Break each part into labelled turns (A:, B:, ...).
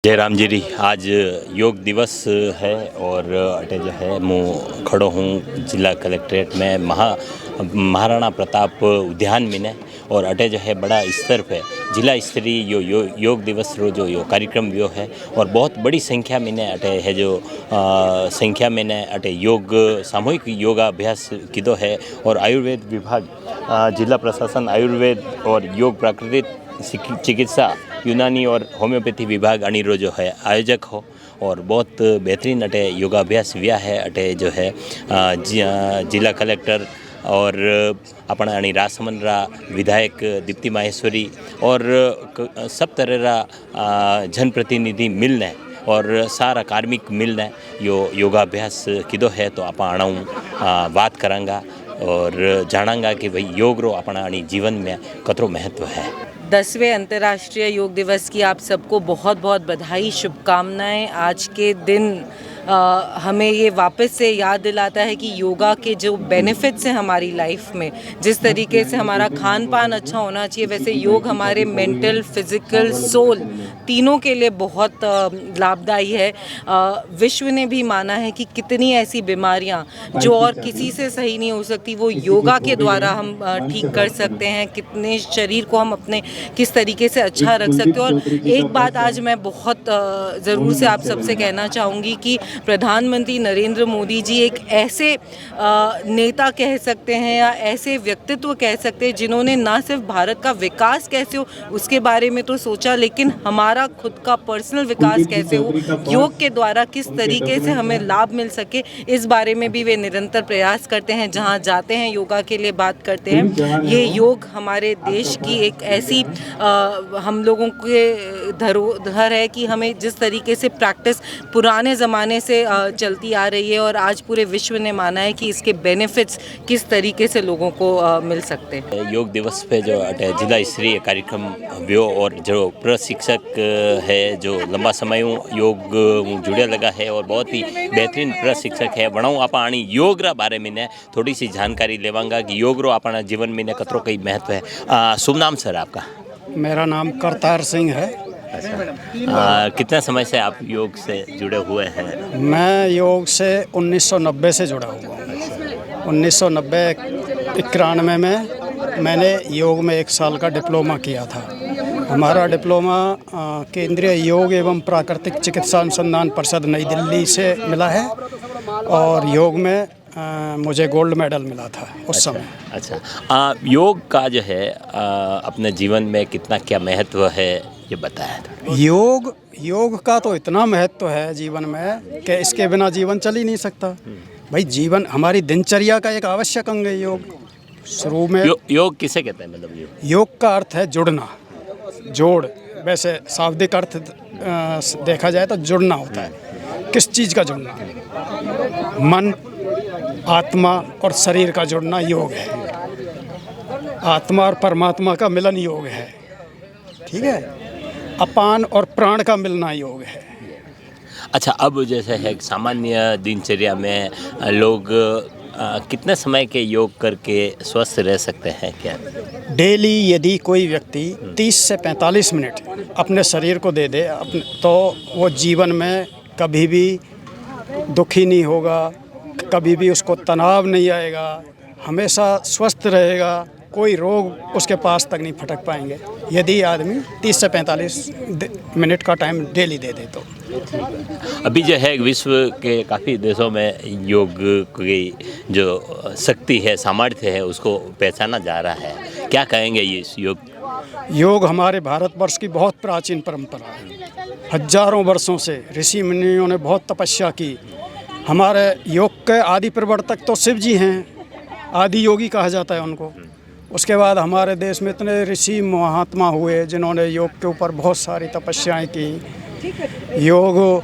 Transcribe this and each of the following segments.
A: जय राम जी री। आज योग दिवस है और अटे जो है मैं खड़ो हूँ जिला कलेक्ट्रेट में महाराणा प्रताप उद्यान में ने। और अटे जो है बड़ा स्तर पे जिला स्तरीय योग दिवस रो जो कार्यक्रम व्यो है और बहुत बड़ी संख्या में ने अटे है जो संख्या में ने अटे योग सामूहिक योगाभ्यास किदो है। और आयुर्वेद विभाग जिला प्रशासन आयुर्वेद और योग प्राकृतिक चिकित्सा यूनानी और होम्योपैथी विभाग अणिरो जो है आयोजक हो और बहुत बेहतरीन अटे योगाभ्यास व्या है। अटे जो है जिला कलेक्टर और अपना अणी राजसमंद विधायक दीप्ति माहेश्वरी और सब तरह जनप्रतिनिधि मिलने और सारा कार्मिक मिलने योगाभ्यास किदो है। तो आप अणाऊँ बात करांगा और जानांगा कि भाई योग रो अपना जीवन में कतरो महत्व है।
B: 10वें अंतर्राष्ट्रीय योग दिवस की आप सबको बहुत बहुत बधाई, शुभकामनाएं। आज के दिन हमें ये वापस से याद दिलाता है कि योगा के जो बेनिफिट्स हैं हमारी लाइफ में, जिस तरीके से हमारा खान पान अच्छा होना चाहिए, वैसे योग हमारे मेंटल, फिजिकल, सोल तीनों के लिए बहुत लाभदायी है। विश्व ने भी माना है कि कितनी ऐसी बीमारियां जो और किसी से सही नहीं हो सकती वो योगा के द्वारा हम ठीक कर सकते हैं। कितने शरीर को हम अपने किस तरीके से अच्छा रख सकते हैं। और एक बात आज मैं बहुत ज़रूर से आप सबसे कहना चाहूँगी कि प्रधानमंत्री नरेंद्र मोदी जी एक ऐसे नेता कह सकते हैं या ऐसे व्यक्तित्व कह सकते हैं जिन्होंने ना सिर्फ भारत का विकास कैसे हो उसके बारे में तो सोचा, लेकिन हमारा खुद का पर्सनल विकास कैसे हो, योग के द्वारा किस तरीके से हमें लाभ मिल सके, इस बारे में भी वे निरंतर प्रयास करते हैं। जहाँ जाते हैं योगा के लिए बात करते हैं। ये योग हमारे देश की एक ऐसी हम लोगों के धरोहर है कि हमें जिस तरीके से प्रैक्टिस पुराने ज़माने से चलती आ रही है और आज पूरे विश्व ने माना है कि इसके बेनिफिट्स किस तरीके से लोगों को मिल सकते हैं।
A: योग दिवस पे जो जिला स्तरीय कार्यक्रम व्यो और जो प्रशिक्षक है जो लंबा समय योग जुड़े लगा है और बहुत ही बेहतरीन प्रशिक्षक है। वणाऊँ आप आनी योग रा बारे में ने थोड़ी सी जानकारी लेवांगा कि योग रो अपना जीवन में ने कतरो कई महत्व है। शुभ नाम सर आपका?
C: मेरा नाम करतार सिंह है।
A: कितना समय से आप योग से जुड़े हुए हैं?
C: मैं योग से 1990 से जुड़ा हुआ हूँ। 1990-91 में मैंने योग में 1 साल का डिप्लोमा किया था। हमारा डिप्लोमा केंद्रीय योग एवं प्राकृतिक चिकित्सा अनुसंधान परिषद नई दिल्ली से मिला है और योग में मुझे गोल्ड मेडल मिला था उस समय।
A: अच्छा, योग का जो है अपने जीवन में कितना क्या महत्व है ये बताया था।
C: योग का तो इतना महत्व है जीवन में कि इसके बिना जीवन चल ही नहीं सकता। भाई जीवन हमारी दिनचर्या का एक आवश्यक अंग है योग। शुरू में
A: योग किसे कहते हैं? मतलब
C: योग का अर्थ है जुड़ना, जोड़। वैसे शाब्दिक अर्थ देखा जाए तो जुड़ना होता है। किस चीज़ का जुड़ना? मन, आत्मा और शरीर का जुड़ना योग है। आत्मा और परमात्मा का मिलन योग है। ठीक है। अपान और प्राण का मिलना योग है।
A: अच्छा, अब जैसे है सामान्य दिनचर्या में लोग कितने समय के योग करके स्वस्थ रह सकते हैं क्या?
C: डेली यदि कोई व्यक्ति 30 से 45 मिनट अपने शरीर को दे दे तो वो जीवन में कभी भी दुखी नहीं होगा, कभी भी उसको तनाव नहीं आएगा, हमेशा स्वस्थ रहेगा, कोई रोग उसके पास तक नहीं फटक पाएंगे यदि आदमी 30 से 45 मिनट का टाइम डेली दे दे तो।
A: अभी जो है विश्व के काफ़ी देशों में योग की जो शक्ति है, सामर्थ्य है, उसको पहचाना जा रहा है। क्या कहेंगे ये
C: योग हमारे भारतवर्ष की बहुत प्राचीन परंपरा है। हजारों वर्षों से ऋषि मुनियों ने बहुत तपस्या की। हमारे योग के आदि प्रवर्तक तो शिव जी हैं, आदि योगी कहा जाता है उनको। उसके बाद हमारे देश में इतने ऋषि महात्मा हुए जिन्होंने योग के ऊपर बहुत सारी तपस्याएं की। योग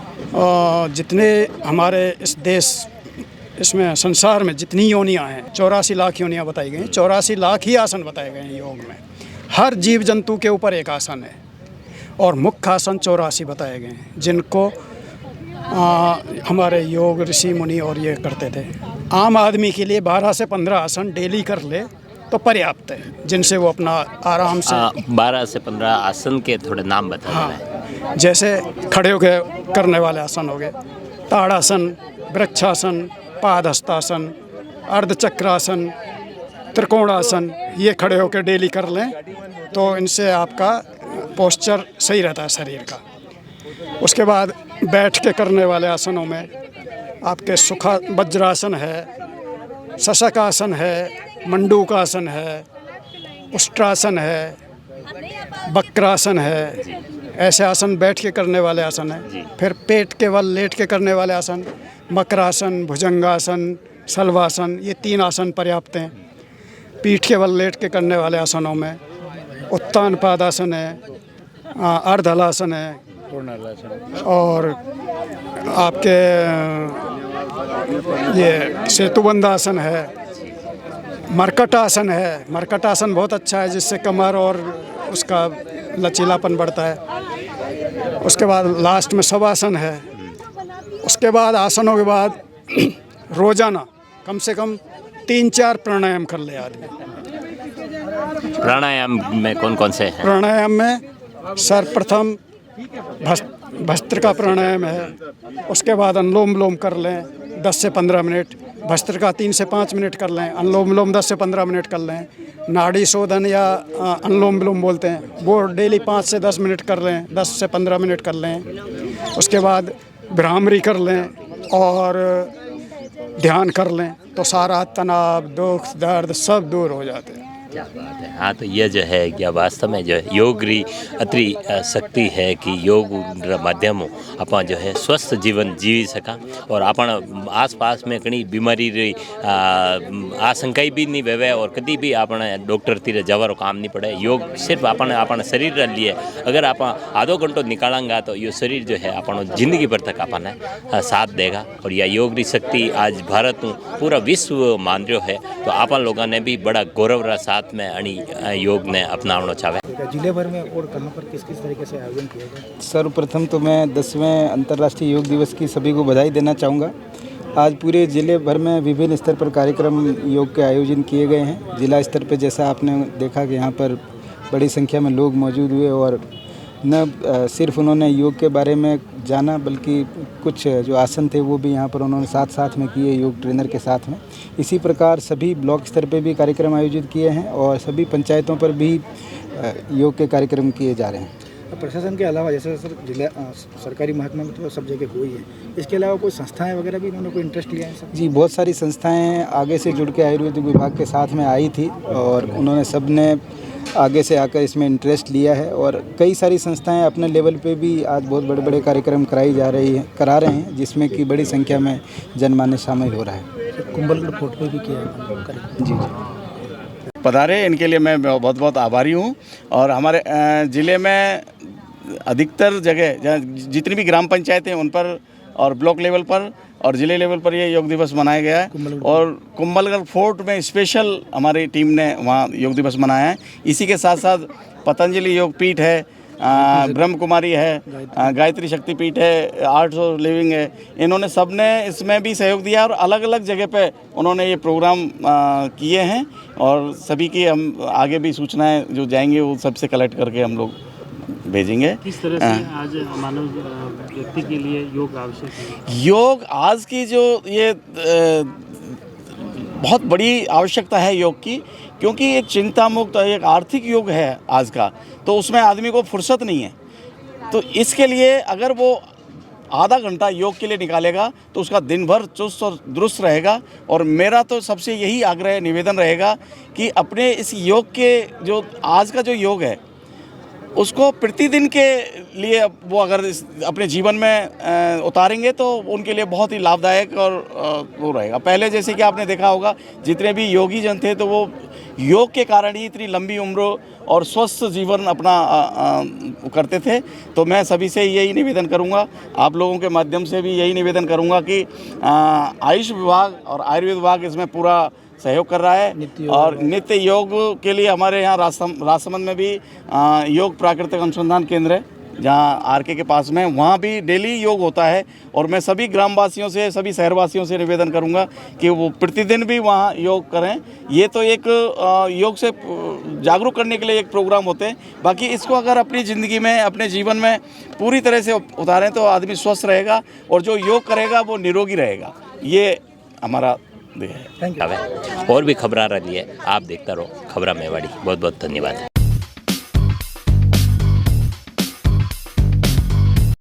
C: जितने हमारे इस देश इसमें संसार में जितनी योनियां हैं, 84 लाख योनियां बताई गई, 84 लाख ही आसन बताए गए हैं योग में। हर जीव जंतु के ऊपर एक आसन है और मुख्य आसन 84 बताए गए हैं जिनको हमारे योग ऋषि मुनि और ये करते थे। आम आदमी के लिए 12 से 15 आसन डेली कर ले तो पर्याप्त है, जिनसे वो अपना आराम से
A: 12 से 15 आसन के थोड़े नाम बता दें।
C: जैसे खड़े होकर करने वाले आसन हो गए, ताड़ासन, वृक्षासन, पादहस्तासन, अर्धचक्रासन, त्रिकोणासन, ये खड़े होकर डेली कर लें तो इनसे आपका पोस्चर सही रहता है शरीर का। उसके बाद बैठ के करने वाले आसनों में आपके सुखा वज्रासन है, शशकासन है, मंडूकासन है, उष्ट्रासन है, वक्रासन है, ऐसे आसन बैठ के करने वाले आसन हैं। फिर पेट के बल लेट के करने वाले आसन मकरासन, भुजंगासन, शलवासन, ये 3 आसन पर्याप्त हैं। पीठ के बल लेट के करने वाले आसनों में उत्तान पादासन है, अर्धहलासन है और आपके ये सेतुबंधासन है, मरकटासन है। मरकटासन बहुत अच्छा है जिससे कमर और उसका लचीलापन बढ़ता है। उसके बाद लास्ट में शवासन है। उसके बाद आसनों के बाद रोजाना कम से कम 3-4 प्राणायाम कर ले आदमी।
A: प्राणायाम में कौन कौन से हैं?
C: प्राणायाम में सर्वप्रथम भस्त्रिका प्राणायाम है, उसके बाद अनुलोम विलोम कर लें 10 से 15 मिनट, भस्त्रिका 3 से 5 मिनट कर लें, अनुलोम विलोम 10 से 15 मिनट कर लें, नाड़ी शोधन या अनुलोम विलोम बोलते हैं वो डेली 5 से 10 मिनट कर लें, 10 से 15 मिनट कर लें। उसके बाद भ्रामरी कर लें और ध्यान कर लें तो सारा तनाव, दुख, दर्द सब दूर हो जाते हैं।
A: क्या बात है। हाँ, तो यह जो है क्या वास्तव में जो है योग री अतरी शक्ति है कि योग माध्यमों अपन जो है स्वस्थ जीवन जीवी सका और अपन आसपास में कई बीमारी री आशंका भी नहीं वेवे और कभी भी अपन डॉक्टर तीर जवारो काम नहीं पड़े। योग सिर्फ अपन शरीर लिए अगर आप आधो घंटो निकालेंगे तो ये शरीर जो है अपन जिंदगी भर तक अपन साथ देगा। और यह योग री शक्ति आज भारत पूरा विश्व मान रहा है तो अपन लोगों ने भी बड़ा गौरव रहा साथ में अणी योग ने अपनावना चाहे।
D: जिले भर में और कहाँ पर किस किस तरीके से आयोजन किया गया?
E: सर्वप्रथम तो मैं 10वें अंतर्राष्ट्रीय योग दिवस की सभी को बधाई देना चाहूँगा। आज पूरे जिले भर में विभिन्न स्तर पर कार्यक्रम योग के आयोजन किए गए हैं। जिला स्तर पर जैसा आपने देखा कि यहाँ पर बड़ी संख्या में लोग मौजूद हुए और न सिर्फ उन्होंने योग के बारे में जाना बल्कि कुछ जो आसन थे वो भी यहाँ पर उन्होंने साथ में किए योग ट्रेनर के साथ में। इसी प्रकार सभी ब्लॉक स्तर पे भी कार्यक्रम आयोजित किए हैं और सभी पंचायतों पर भी योग के कार्यक्रम किए जा रहे हैं।
D: प्रशासन के अलावा जैसे सर जिला सरकारी महकमे में तो सब जगह हुई है, इसके अलावा कोई संस्थाएं वगैरह भी इन्होंने कोई इंटरेस्ट लिया है सर?
E: जी, बहुत सारी संस्थाएं आगे से जुड़ के आयुर्वेदिक विभाग के साथ में आई थी और उन्होंने सब ने आगे से आकर इसमें इंटरेस्ट लिया है और कई सारी संस्थाएं अपने लेवल पे भी आज बहुत बड़े बड़े कार्यक्रम करा रहे हैं जिसमें कि बड़ी संख्या में जनमानस शामिल हो रहा है।
D: कुंभलगढ़ फोर्ट पे भी किया है।
E: जी
F: पधारे, इनके लिए मैं बहुत बहुत आभारी हूँ। और हमारे ज़िले में अधिकतर जगह जितनी भी ग्राम पंचायतें उन पर और ब्लॉक लेवल पर और ज़िले लेवल पर ये योग दिवस मनाया गया है और कुंभलगढ़ फोर्ट में स्पेशल हमारी टीम ने वहाँ योग दिवस मनाया है। इसी के साथ साथ पतंजलि योग पीठ है, ब्रह्म कुमारी है, गायत्री शक्ति पीठ है, आर्ट्स ऑफ लिविंग है, इन्होंने सब ने इसमें भी सहयोग दिया और अलग अलग जगह पे उन्होंने ये प्रोग्राम किए हैं और सभी की हम आगे भी सूचनाएं जो जाएंगे वो सबसे कलेक्ट करके हम लोग भेजेंगे।
G: किस तरह से आज मानव व्यक्ति के लिए योग आवश्यक है?
F: योग आज की जो ये बहुत बड़ी आवश्यकता है योग की, क्योंकि एक चिंता मुक्त एक आर्थिक युग है आज का, तो उसमें आदमी को फुर्सत नहीं है। तो इसके लिए अगर वो आधा घंटा योग के लिए निकालेगा तो उसका दिन भर चुस्त और दुरुस्त रहेगा। और मेरा तो सबसे यही आग्रह निवेदन रहेगा कि अपने इस योग के जो आज का जो योग है उसको प्रतिदिन के लिए वो अगर अपने जीवन में उतारेंगे तो उनके लिए बहुत ही लाभदायक और वो रहेगा। पहले जैसे कि आपने देखा होगा जितने भी योगी जन थे तो वो योग के कारण ही इतनी लंबी उम्र और स्वस्थ जीवन अपना करते थे। तो मैं सभी से यही निवेदन करूंगा, आप लोगों के माध्यम से भी यही निवेदन करूंगा कि आयुष विभाग और आयुर्वेद विभाग इसमें पूरा सहयोग कर रहा है और नित्य योग के लिए हमारे यहाँ राजसमंद में भी योग प्राकृतिक अनुसंधान केंद्र है जहाँ आरके के पास में, वहाँ भी डेली योग होता है। और मैं सभी ग्रामवासियों से, सभी शहरवासियों से निवेदन करूँगा कि वो प्रतिदिन भी वहाँ योग करें। ये तो एक योग से जागरूक करने के लिए एक प्रोग्राम होते हैं। बाकी इसको अगर अपनी ज़िंदगी में, अपने जीवन में पूरी तरह से उतारें तो आदमी स्वस्थ रहेगा, और जो योग करेगा वो निरोगी रहेगा। ये हमारा ध्येय है।
A: और भी खबर आ रही है, आप देखता रहो खबरा मेवाड़ी। बहुत बहुत धन्यवाद।